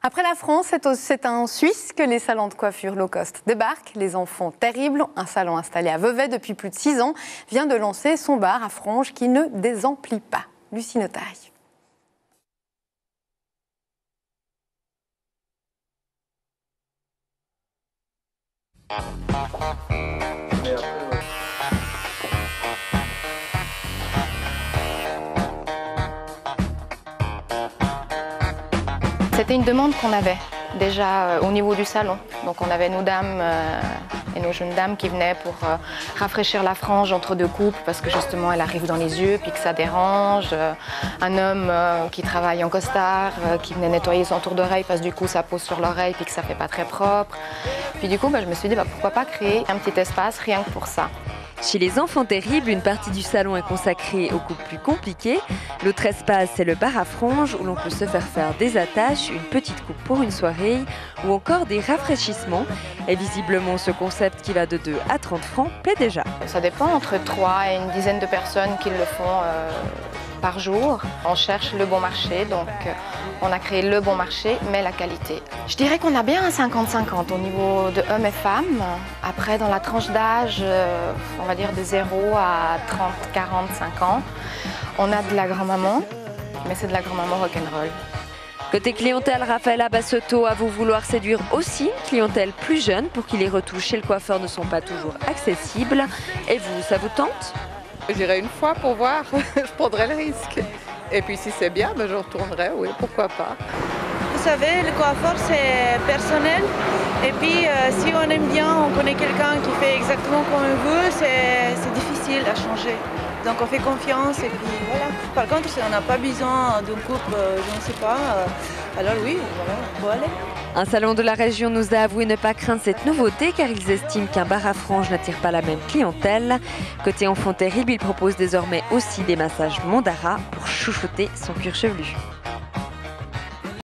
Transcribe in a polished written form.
Après la France, c'est en Suisse que les salons de coiffure low cost débarquent. Les Enfants Terribles, un salon installé à Vevey depuis plus de 6 ans, vient de lancer son bar à franges qui ne désemplit pas. Lucie Notari. C'était une demande qu'on avait déjà au niveau du salon. Donc on avait nos dames et nos jeunes dames qui venaient pour rafraîchir la frange entre deux couples parce que justement elle arrive dans les yeux puis que ça dérange. Un homme qui travaille en costard qui venait nettoyer son tour d'oreille parce que du coup ça pose sur l'oreille puis que ça fait pas très propre. Puis du coup je me suis dit pourquoi pas créer un petit espace rien que pour ça. Chez les Enfants Terribles, une partie du salon est consacrée aux couples plus compliqués. L'autre espace, c'est le bar à franges où l'on peut se faire des attaches, une petite coupe pour une soirée ou encore des rafraîchissements. Et visiblement, ce concept qui va de 2 à 30 francs plaît déjà. Ça dépend entre 3 et une dizaine de personnes qui le font par jour. On cherche le bon marché, donc on a créé le bon marché, mais la qualité. Je dirais qu'on a bien un 50-50 au niveau de hommes et femmes. Après, dans la tranche d'âge, on va dire de 0 à 30, 45 ans, on a de la grand-maman, mais c'est de la grand-maman rock'n'roll. Côté clientèle, Raphaël Bassotto avoue vouloir séduire aussi une clientèle plus jeune pour qui les retouches chez le coiffeur ne sont pas toujours accessibles. Et vous, ça vous tente ? J'irai une fois pour voir, je prendrai le risque. Et puis si c'est bien, je retournerai, oui, pourquoi pas. Vous savez, le coiffeur c'est personnel. Et puis si on aime bien, on connaît quelqu'un qui fait exactement comme on veut, c'est difficile à changer. Donc on fait confiance et puis voilà. Par contre, si on n'a pas besoin d'un couple, je ne sais pas, alors oui, voilà, faut aller. Un salon de la région nous a avoué ne pas craindre cette nouveauté car ils estiment qu'un bar à franges n'attire pas la même clientèle. Côté Enfants Terribles, il propose désormais aussi des massages Mondara pour chouchouter son cuir chevelu.